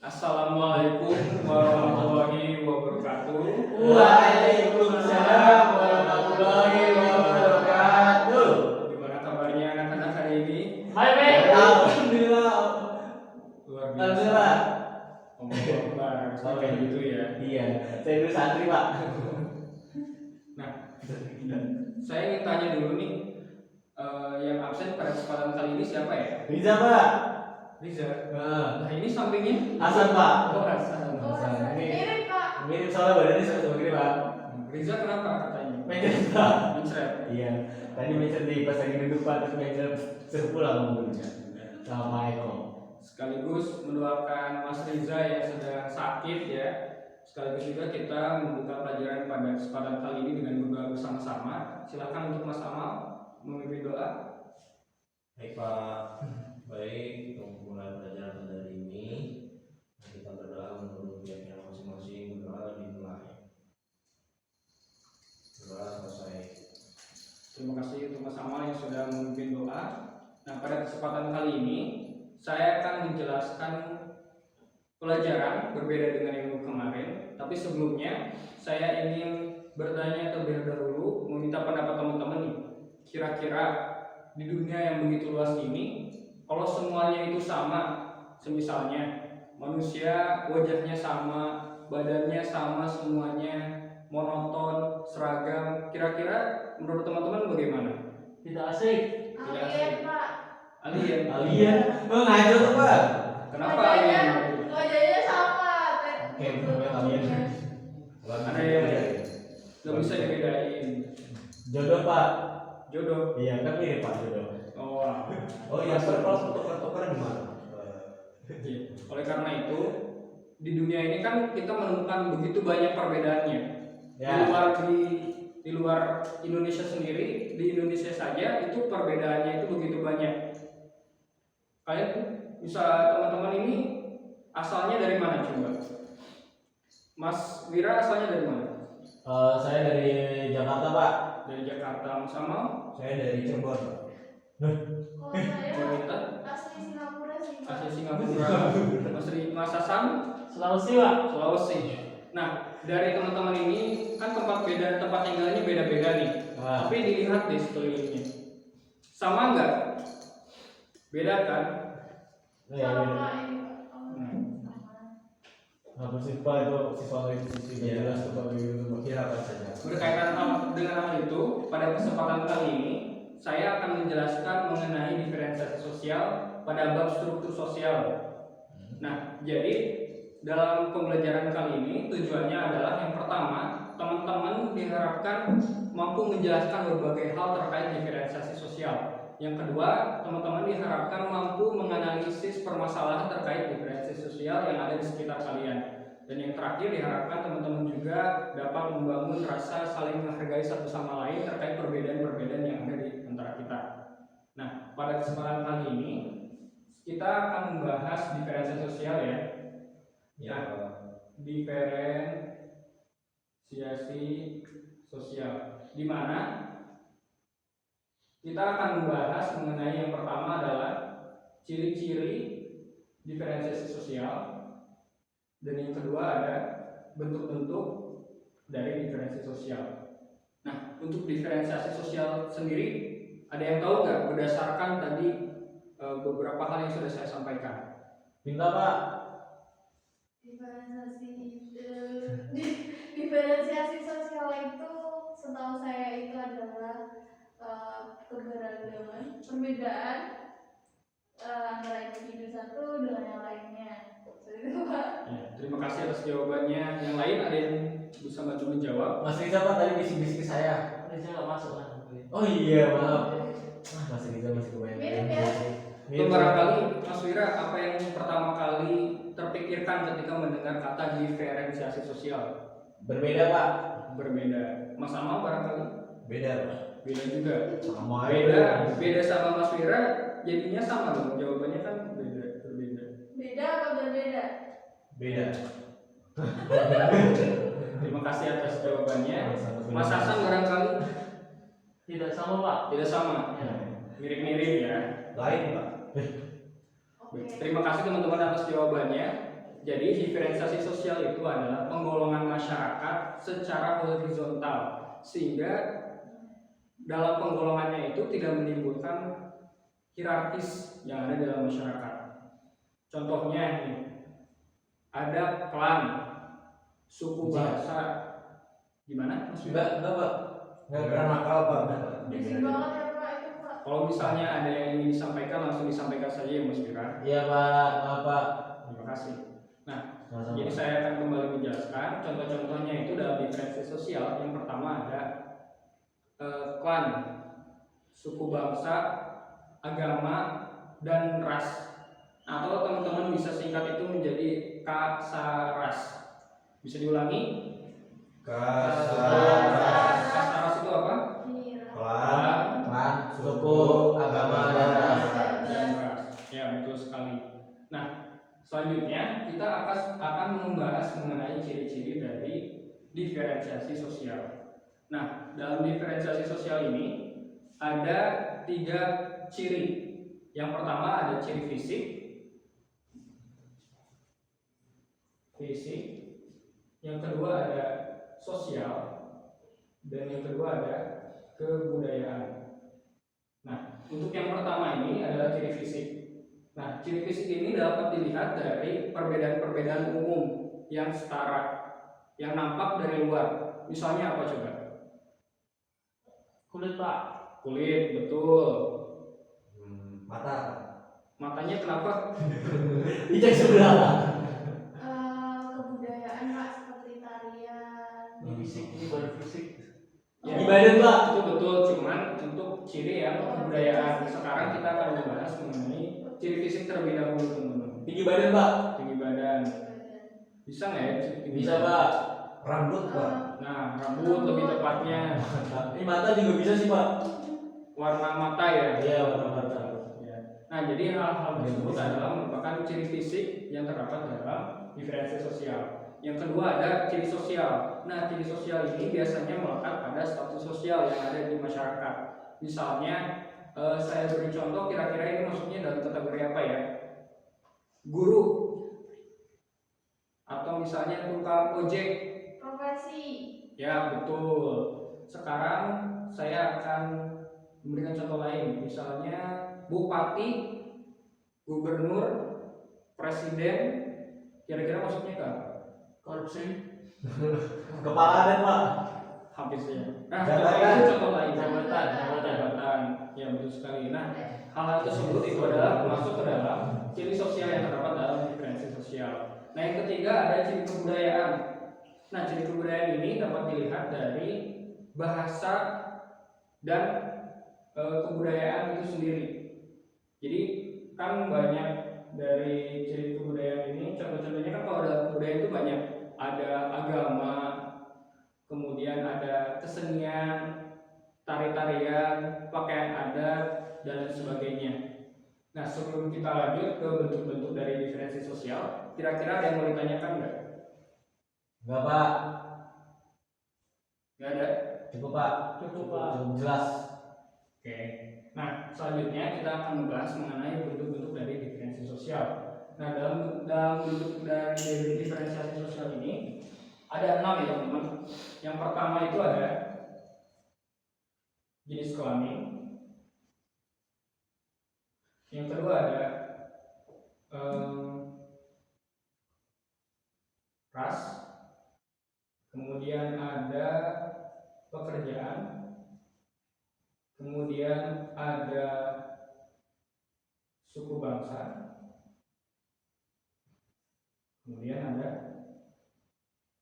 Assalamualaikum warahmatullahi wabarakatuh. Waalaikumsalam warahmatullahi wabarakatuh. Gimana kabarnya anak-anak hari ini? Baik. Alhamdulillah. Luar biasa. Alhamdulillah. Allahu Akbar. Kayak gitu ya. Iya, saya dulu santri, Pak. Nah, saya ingin tanya dulu nih, yang absen pada kesempatan kali ini siapa ya? Riza, Pak. Riza. Nah, Nah, ini sampingnya Hasan, Pak. Oh, Hasan. Hasan. Mirip Pak. Mirip soalnya badannya sama gini, Pak. Riza kenapa katanya? Mencret, Pak. Mencret. Iya. Tadi mencret di pas lagi duduk, Pak, terus mencret sepulang ngomongnya. Sama Pak Eko. Sekaligus mendoakan Mas Riza yang sedang sakit ya. Sekaligus juga kita membuka pelajaran pada kesempatan kali ini dengan berdoa bersama-sama. Silakan untuk Mas Amal memimpin doa. Baik Pak, baik untuk mulai pelajaran pada hari ini kita berdoa menurut keyakinan masing-masing. Berdoa dimulai. Berdoa selesai. Terima kasih untuk Mas Amal yang sudah memimpin doa. Nah, pada kesempatan kali ini saya akan menjelaskan pelajaran berbeda dengan yang kemarin. Tapi sebelumnya saya ingin bertanya terlebih dahulu, meminta pendapat teman-teman nih. Kira-kira di dunia yang begitu luas ini, kalau semuanya itu sama, semisalnya manusia wajahnya sama, badannya sama, semuanya monoton, seragam, kira-kira menurut teman-teman bagaimana? Tidak asik. Tidak Alien asik. Pak. Alien. Alien. Ngaco tuh, Pak. Kenapa alien? Wajahnya sama. Oke, bener alien. Ada yang nggak bisa dibedain. Jodoh, Pak. Jodoh. Iya, kan mirip Pak jodoh. Oh, Oh iya, kalau tuker-tukeran gimana? iya. Oleh karena itu, di dunia ini kan kita menemukan begitu banyak perbedaannya. Ya. Di luar Indonesia sendiri, di Indonesia saja itu perbedaannya itu begitu banyak. Kalian bisa teman-teman ini asalnya dari mana coba? Mas Wira asalnya dari mana? Saya dari Jakarta, Pak. Dari Jakarta. Mas Amal? Saya dari Cirebon. Kalau saya Wanita? asli Singapura sih Pak. Asli Singapura. Mas Hasan? Sulawesi, Pak. Sulawesi. Nah, dari teman-teman ini kan tempat tinggalnya beda-beda nih. Nah. Tapi dilihat di sekelilingnya, sama nggak? Beda kan? Iya, Sama beda. ini Pak. Sama. Apa sih, Pak, itu siswa itu sisi Iya. jelas tuh, Pak, begitu, Pak. Kira apa saja? Berkaitan dengan hal itu, pada kesempatan kali ini saya akan menjelaskan mengenai diferensiasi sosial pada bab struktur sosial. Nah, jadi dalam pembelajaran kali ini tujuannya adalah yang pertama, teman-teman diharapkan mampu menjelaskan berbagai hal terkait diferensiasi sosial. Yang kedua, teman-teman diharapkan mampu menganalisis permasalahan terkait diferensiasi sosial yang ada di sekitar kalian. Dan yang terakhir, diharapkan teman-teman juga dapat membangun rasa saling menghargai satu sama lain terkait perbedaan-perbedaan yang ada di antara kita. Nah, pada kesempatan kali ini kita akan membahas diferensiasi sosial ya. Ya. Diferensiasi sosial, di mana kita akan membahas mengenai yang pertama adalah ciri-ciri diferensiasi sosial, dan yang kedua ada bentuk-bentuk dari diferensiasi sosial. Nah, untuk diferensiasi sosial sendiri, ada yang tahu nggak berdasarkan tadi beberapa hal yang sudah saya sampaikan? Pinta, Pak. Diferensiasi sosial itu setahu saya itu adalah keberagaman, perbedaan antara individu satu dengan yang lainnya. Seperti itu Pak. Ya, terima kasih atas jawabannya. Yang lain ada yang bisa bantu menjawab? Mas Riza, Pak, tadi bisik-bisik ke saya. Riza nggak masuk kan? Oh iya, maaf. Mas Riza masih kebayang. Mirip ya? Itu barangkali Mas Wira, apa yang pertama kali terpikirkan ketika mendengar kata diferensiasi sosial? Berbeda, Pak. Berbeda. Mas Amal barangkali? Beda Pak. Beda juga. Sama Beda sama Mas Wira, jadinya sama dong. Jawabannya kan berbeda. Beda apa berbeda? Beda. Terima kasih atas jawabannya. Mas Hasan barangkali? Tidak sama, Pak. Tidak sama. Ya. Mirip-mirip ya. Lain Pak. Oke. Terima kasih teman-teman atas jawabannya. Jadi diferensiasi sosial itu adalah penggolongan masyarakat secara horizontal, sehingga dalam penggolongannya itu tidak menimbulkan hierarkis yang ada dalam masyarakat. Contohnya nih, ada klan, suku bangsa, gimana maksudnya? Enggak Pak. Enggak pernah nakal Pak. Bising banget ya Pak itu Pak. Kalau misalnya ada yang ingin disampaikan, langsung disampaikan saja ya Mas Fira. Iya Pak, maaf Pak. Terima kasih. Nah, Sama-sama. jadi saya akan kembali menjelaskan contoh-contohnya itu dalam diferensiasi sosial. Yang pertama ada klan, suku bangsa, agama, dan ras. Atau teman-teman bisa singkat itu menjadi kasaras. Bisa diulangi? Kasaras. Kasaras itu apa? Iya. Klan. Klan, suku, agama, dan ras. Dan ras. Ya, betul sekali. Nah, selanjutnya kita akan membahas mengenai ciri-ciri dari diferensiasi sosial. Nah, dalam diferensiasi sosial ini ada 3 ciri. Yang pertama ada ciri fisik. Yang kedua ada sosial, dan yang kedua ada kebudayaan. Nah, untuk yang pertama ini adalah ciri fisik. Nah, ciri fisik ini dapat dilihat dari perbedaan-perbedaan umum yang setara, yang nampak dari luar. Misalnya apa coba? Kulit Pak. Kulit, betul. Mata. Matanya kenapa? Dicek sebelah Pak. Kebudayaan Pak seperti tarian. Ini fisik, ini baru fisik. Ya, Di badan Pak. itu betul, cuman untuk ciri yang kebudayaan. Sekarang kita akan membahas mengenai ciri fisik terlebih dahulu, teman-teman. Tinggi badan Pak. Tinggi badan. Bisa nggak ya? Tinggi Bisa badan? Pak. Rambut Pak. Nah, rambut lebih tepatnya. Ini mata juga bisa sih Pak. Warna mata ya. Iya, warna mata. Ya. Nah, jadi hal-hal tersebut adalah merupakan ciri fisik yang terdapat dalam diferensiasi sosial. Yang kedua ada ciri sosial. Nah, ciri sosial ini biasanya melekat pada status sosial yang ada di masyarakat. Misalnya, saya beri contoh, kira-kira ini maksudnya dalam kategori apa ya? Guru, atau misalnya tukang ojek. Profesi. Ya, betul. Sekarang saya akan memberikan contoh lain, misalnya bupati, gubernur, presiden. Kira-kira maksudnya apa? Korupsi. Kepala ada Pak. Habisnya. Nah, Jabatan. contoh lain. Jabatan. Jabatan. Ya, betul sekali. Nah, hal-hal tersebut itu adalah masuk ke dalam ciri sosial yang terdapat dalam diferensiasi sosial. Nah, yang ketiga ada ciri kebudayaan. Nah, ciri kebudayaan ini dapat dilihat dari bahasa dan kebudayaan itu sendiri. Jadi kan banyak dari ciri kebudayaan ini, contoh-contohnya kan kalau dalam kebudayaan itu banyak, ada agama, kemudian ada kesenian, tari-tarian, pakaian adat, dan sebagainya. Nah, sebelum kita lanjut ke bentuk-bentuk dari diferensiasi sosial, kira-kira ada yang mau ditanyakan nggak? Enggak Pak. Nggak ada? Cukup Pak. Cukup, Pak. Cukup jelas. Oke. Nah, selanjutnya kita akan membahas mengenai bentuk-bentuk dari diferensiasi sosial. Nah, dalam bentuk dari diferensiasi sosial ini ada 6 ya teman-teman. Yang pertama itu ada jenis kelamin. Yang kedua ada ras. Kemudian ada pekerjaan. Kemudian ada suku bangsa. Kemudian ada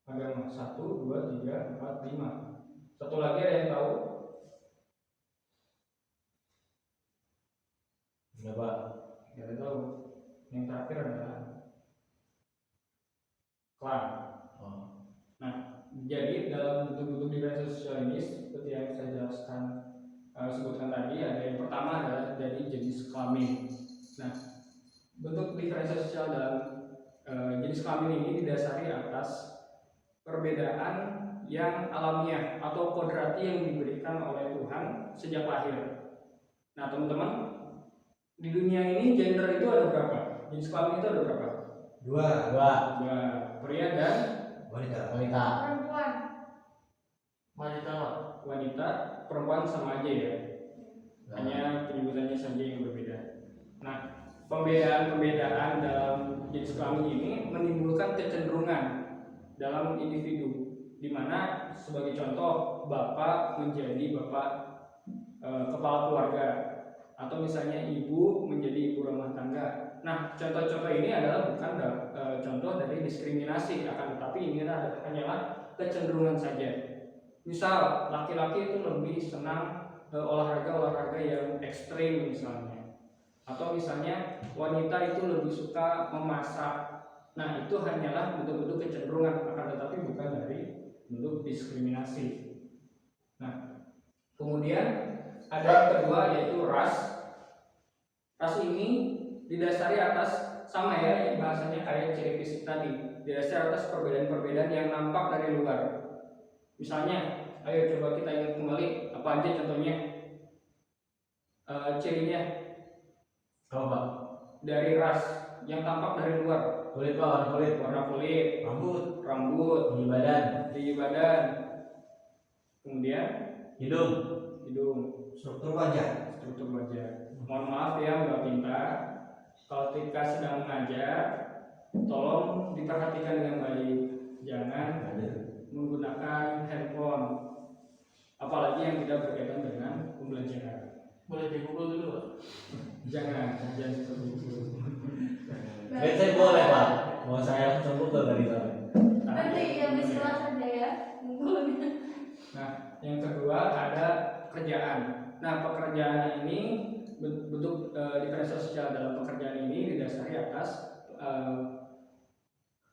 agama. 1, 2, 3, 4, 5. Satu lagi ada yang tahu? Enggak Pak. Tidak ada tahu. Yang terakhir adalah klan. Oh. Nah, jadi dalam bentuk-bentuk diferensiasi sosial ini seperti yang saya jelaskan sebutkan tadi, ada yang pertama adalah dari jenis kelamin. Nah, bentuk diferensiasi sosial dalam jenis kelamin ini didasari atas perbedaan yang alamiah atau kodrati yang diberikan oleh Tuhan sejak lahir. Nah, teman-teman, di dunia ini gender itu ada berapa? Jenis kelamin itu ada berapa? Dua. Dua. Pria dan Wanita. Perempuan. wanita, perempuan sama aja ya. Hanya penyebutannya saja yang berbeda. Nah, pembedaan dalam jenis kelamin ini menimbulkan kecenderungan dalam individu, di mana sebagai contoh bapak menjadi bapak kepala keluarga, atau misalnya ibu menjadi ibu rumah tangga. Nah, contoh-contoh ini adalah bukan contoh dari diskriminasi, akan tetapi ini hanyalah kecenderungan saja. Misal laki-laki itu lebih senang olahraga yang ekstrim misalnya, atau misalnya wanita itu lebih suka memasak. Nah, itu hanyalah bentuk-bentuk kecenderungan, akan tetapi bukan dari bentuk diskriminasi. Nah, kemudian ada yang kedua yaitu ras. Ras ini didasari atas sama ya, bahasanya kayak ciri fisik tadi, didasari atas perbedaan-perbedaan yang nampak dari luar. Misalnya, ayo coba kita ingat kembali apa aja contohnya cirinya. Apa Pak? Dari ras yang tampak dari luar. Kulit Pak, Warna kulit, rambut, tinggi badan, kemudian hidung, struktur wajah. Mohon maaf ya Mbak Pinta, kalau ketika sedang mengajar, tolong diperhatikan dengan baik, jangan menggunakan handphone, apalagi yang tidak berkaitan dengan pembelajaran. Boleh dipukul dulu Pak? Jangan seperti itu. saya boleh Pak, mau saya langsung pukul tadi soalnya. Nanti yang istilah saja ya. Mukulnya. Nah, yang kedua ada pekerjaan. Nah, pekerjaan ini bentuk diferensiasi sosial dalam pekerjaan ini didasari atas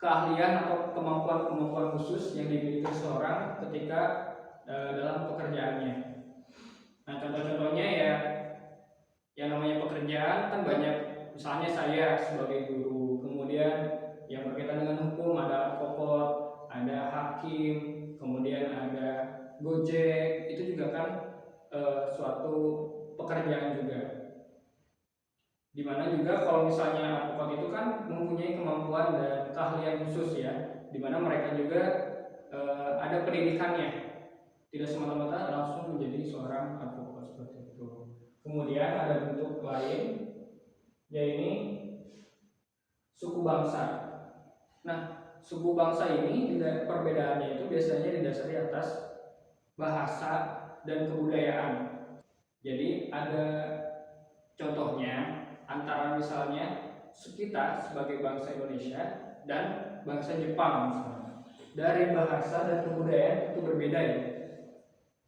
keahlian atau kemampuan khusus yang dimiliki seseorang ketika dalam pekerjaannya. Nah, contoh-contohnya ya, yang namanya pekerjaan kan banyak. Misalnya saya sebagai guru, kemudian yang berkaitan dengan hukum ada advokat, ada hakim, kemudian ada gojek, itu juga kan suatu pekerjaan juga. Dimana juga kalau misalnya advokat itu kan mempunyai kemampuan dan keahlian khusus ya, dimana mereka juga ada pendidikannya, tidak semata-mata langsung menjadi seorang advokat seperti itu. Kemudian ada bentuk lain, yaitu suku bangsa. Nah, suku bangsa ini perbedaannya itu biasanya didasari atas bahasa dan kebudayaan. Jadi ada contohnya antara misalnya kita sebagai bangsa Indonesia dan bangsa Jepang misalnya. Dari bahasa dan kebudayaan itu berbeda ya.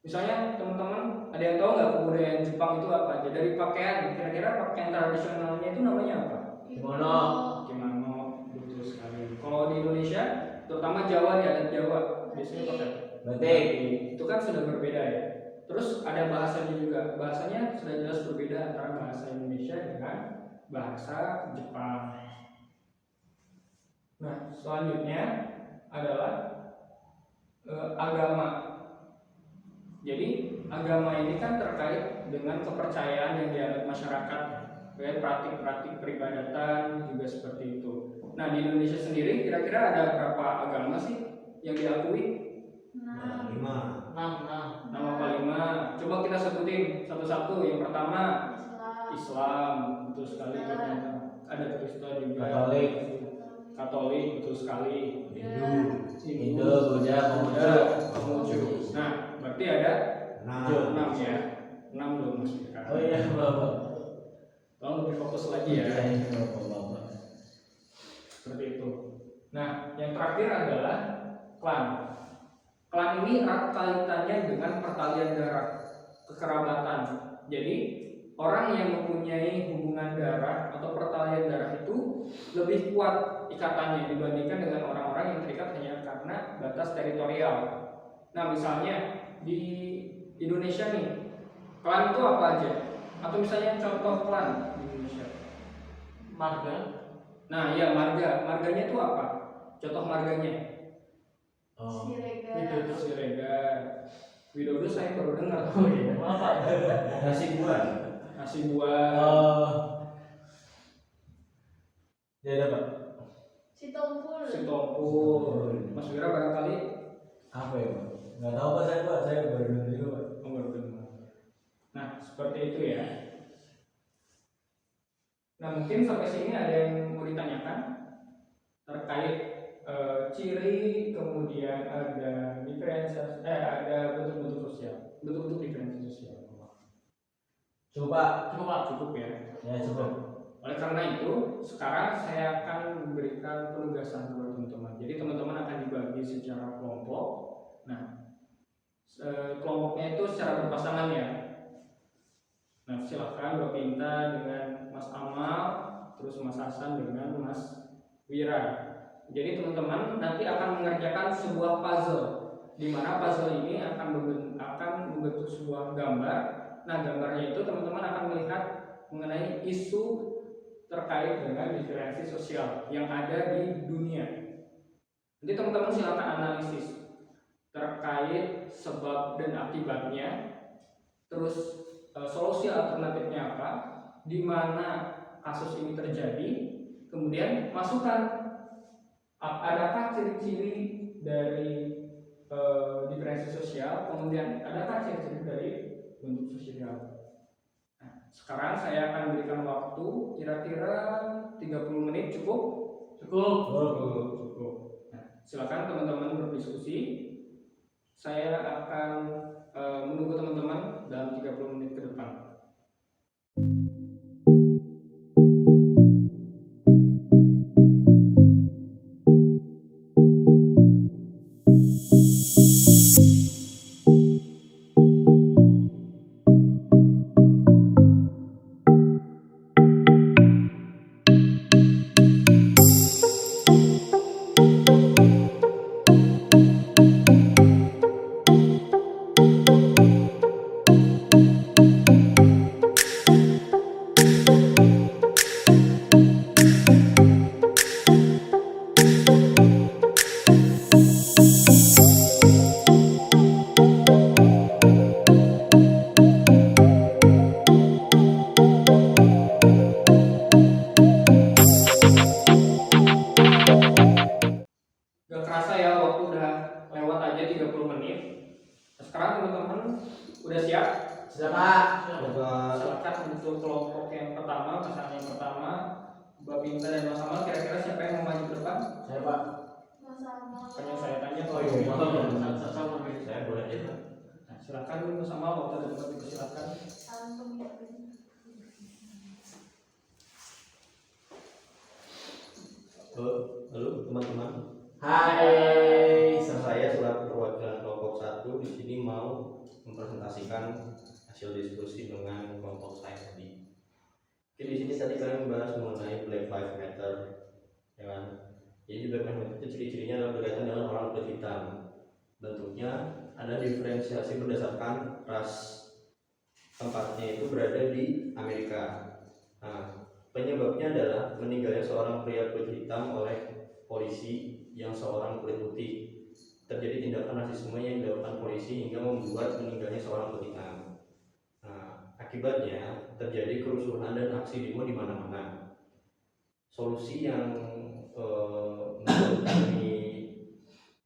Misalnya teman-teman ada yang tahu nggak kebudayaan Jepang itu apa aja? Dari pakaian, kira-kira pakaian tradisionalnya itu namanya apa? Kimono, betul sekali. Kalau di Indonesia, terutama Jawa di adat Jawa, biasanya pakai batik. Itu kan sudah berbeda ya. Terus ada bahasanya juga, bahasanya sudah jelas berbeda antara bahasa Indonesia dengan bahasa Jepang. Nah, selanjutnya adalah agama. Jadi agama ini kan terkait dengan kepercayaan yang dianut masyarakat, praktik-praktik peribadatan juga seperti itu. Nah, di Indonesia sendiri kira-kira ada berapa agama sih yang diakui? 6. 6. Nama kelima, coba kita sebutin satu-satu. Yang pertama Islam, betul sekali. Ada Kristen juga, Katolik, betul sekali. Hindu, Buddha, Konghucu. Nah, berarti ada 6 ya. 6 dong Mas Fikar. Oh iya Bapak. Tolong lebih fokus lagi ya. Bapak. Seperti itu. Nah, yang terakhir adalah klan. Klan ini erat kaitannya dengan pertalian darah, kekerabatan. Jadi orang yang mempunyai hubungan darah atau pertalian darah itu lebih kuat ikatannya dibandingkan dengan orang-orang yang terikat hanya karena batas teritorial. Nah, misalnya di Indonesia nih, klan itu apa aja? Atau misalnya contoh klan di Indonesia? Marga. Nah, iya marga. Marganya itu apa? Contoh marganya? Siregar. Widodo saya baru dengar. Oh iya, maaf Pak. Nasi buah. Nasi buah. Ya ada Pak. Sitompul. Sitompul. Mas Wira barangkali Apa ya Pak? Nggak tahu Pak, saya baru dengar juga Pak. nomor 5. Nah, seperti itu ya. Nah, mungkin sampai sini ada yang mau ditanyakan terkait ciri, kemudian ada diferensiasi, ada bentuk-bentuk sosial, bentuk-bentuk diferensiasi sosial. Coba. Cukup ya. Ya cukup. Oleh karena itu, sekarang saya akan memberikan penugasan kepada teman-teman. Jadi teman-teman akan dibagi secara kelompok. Nah, kelompoknya itu secara berpasangan ya. Nah, silakan Mbak Pinta dengan Mas Amal, terus Mas Hasan dengan Mas Wira. Jadi teman-teman nanti akan mengerjakan sebuah puzzle, di mana puzzle ini akan membentuk sebuah gambar. Nah, gambarnya itu teman-teman akan melihat mengenai isu terkait dengan diferensi sosial yang ada di dunia. Nanti teman-teman silakan analisis terkait sebab dan akibatnya, terus solusi alternatifnya apa, di mana kasus ini terjadi, kemudian masukkan adakah ciri-ciri dari diferensi sosial, kemudian adakah ciri-ciri dari bentuk sosial. Nah, sekarang saya akan berikan waktu kira-kira 30 menit cukup? Cukup. Nah, silakan teman-teman berdiskusi. Saya akan menunggu teman-teman dalam 30 menit ke depan. Gak kerasa ya, waktu udah lewat aja 30 menit. Nah, sekarang teman-teman udah siap? Siapa? Silakan untuk kelompok yang pertama, pasangan yang pertama, Mbak Pinta dan Mas Amal, kira-kira siapa yang mau maju ke depan? Saya Pak. Mas Amal. Makanya saya tanya. Oh iya, Saya boleh aja Pak. Nah, silakan dulu Mas Amal, waktu ada tempat dipersilakan. Halo teman-teman. Hai. Saya selaku perwakilan kelompok 1 di sini mau mempresentasikan hasil diskusi dengan kelompok saya tadi. Oke, di sini tadi kalian membahas mengenai Black Lives Matter, ya kan? Jadi Black Lives Matter itu ciri-cirinya adalah berkaitan dengan orang kulit hitam. Bentuknya ada diferensiasi berdasarkan ras. Tempatnya itu berada di Amerika. Nah, penyebabnya adalah meninggalnya seorang pria kulit hitam oleh polisi yang seorang kulit putih. Terjadi tindakan rasisme yang dilakukan polisi hingga membuat meninggalnya seorang kulit hitam. Nah, akibatnya terjadi kerusuhan dan aksi demo di mana-mana. Solusi yang menurut kami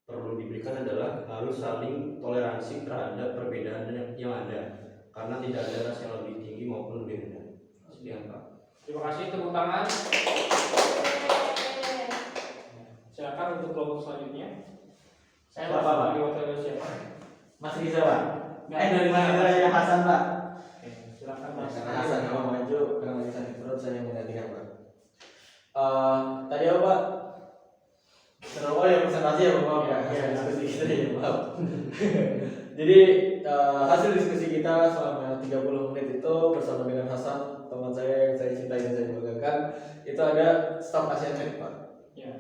perlu diberikan adalah harus saling toleransi terhadap perbedaan yang ada, karena tidak ada ras yang lebih tinggi maupun lebih rendah. Sekian Pak. Terima kasih, tepuk tangan. Silakan untuk kelompok selanjutnya. Saya Siapa, Pak? Diwakili siapa? Mas Riza Pak. Dari mana ya Hasan Pak? Oke, silakan Mas. Karena Hasan yang mau maju, karena lagi sakit perut saya yang menggantikan Pak. Tadi apa Pak? Terus ya presentasi ya Pak, ya diskusi kita ya maaf. Jadi hasil diskusi kita selama 30 menit itu bersama dengan Hasan, teman saya yang saya cintai dan saya banggakan, itu ada staf ASEAN Pak. Ya,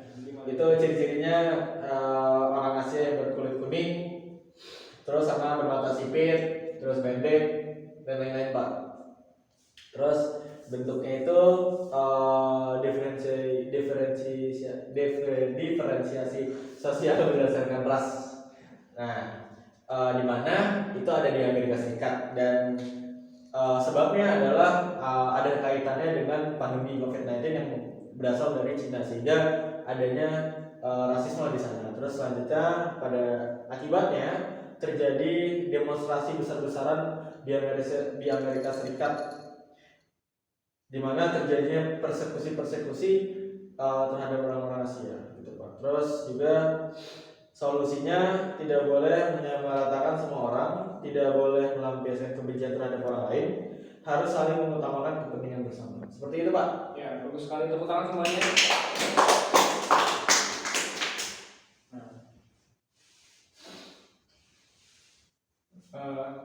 Itu ciri-cirinya orang Asia yang berkulit kuning, terus sama bermata sipit, terus pendek dan lain-lain Pak. Terus bentuknya itu diferensiasi sosial berdasarkan ras. Nah, di mana itu ada di Amerika Serikat dan sebabnya adalah ada kaitannya dengan pandemi COVID-19 yang berasal dari Cina, sehingga adanya rasisme di sana. Terus selanjutnya pada akibatnya terjadi demonstrasi besar-besaran di Amerika Serikat, di mana terjadinya persekusi terhadap orang-orang Asia gitu Pak. Terus juga solusinya tidak boleh menyamaratakan semua orang, tidak boleh melampiaskan kebencian terhadap orang lain, harus saling mengutamakan kepentingan bersama. Seperti itu Pak. Ya, bagus sekali, tepuk tangan semuanya.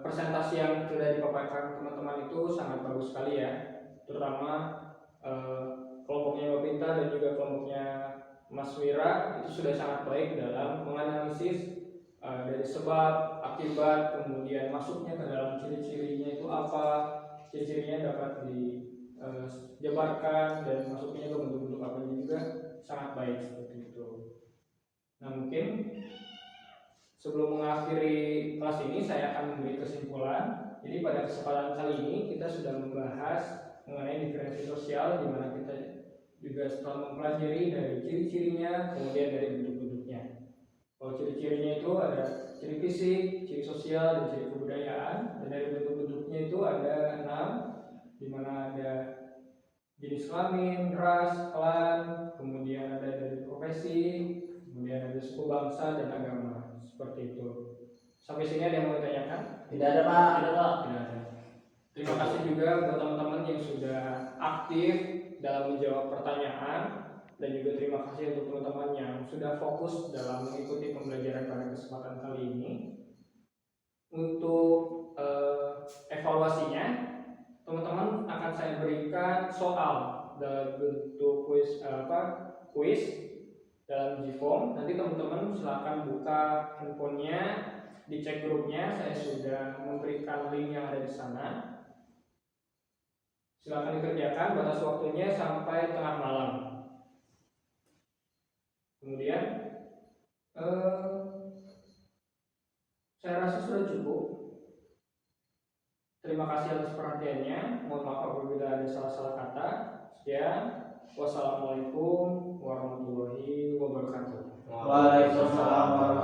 Presentasi yang sudah dipaparkan teman-teman itu sangat bagus sekali ya, terutama kelompoknya Mbak Pinta dan juga kelompoknya Mas Wira itu sudah sangat baik dalam menganalisis dari sebab, akibat, kemudian masuknya ke dalam ciri-cirinya itu apa, ciri-cirinya dapat dijabarkan dan masuknya ke bentuk-bentuk apa juga sangat baik seperti itu. Nah mungkin sebelum mengakhiri kelas ini saya akan memberi kesimpulan. Jadi pada kesempatan kali ini kita sudah membahas mengenai diferensi sosial, di mana kita juga setelah mempelajari dari ciri-cirinya, kemudian dari bentuk-bentuknya. Kalau ciri-cirinya itu ada ciri fisik, ciri sosial, dan ciri kebudayaan. Dan dari bentuk-bentuknya itu ada 6, di mana ada jenis kelamin, ras, klan, kemudian ada dari profesi, kemudian ada suku bangsa dan agama. Seperti itu. Sampai sini ada yang mau ditanyakan? Tidak ada Pak. Ada Pak. Tidak ada. Terima kasih juga buat teman-teman yang sudah aktif dalam menjawab pertanyaan, dan juga terima kasih untuk teman-teman yang sudah fokus dalam mengikuti pembelajaran pada kesempatan kali ini. Untuk evaluasinya, teman-teman akan saya berikan soal dalam bentuk kuis dalam Gform. Nanti teman-teman silakan buka handphonenya, dicek grupnya. Saya sudah memberikan link yang ada di sana. Silakan dikerjakan, batas waktunya sampai tengah malam. Kemudian saya rasa sudah cukup. Terima kasih atas perhatiannya. Mohon maaf apabila ada salah-salah kata. Sekian. Wassalamualaikum warahmatullahi wabarakatuh. Waalaikumsalam warahmatullahi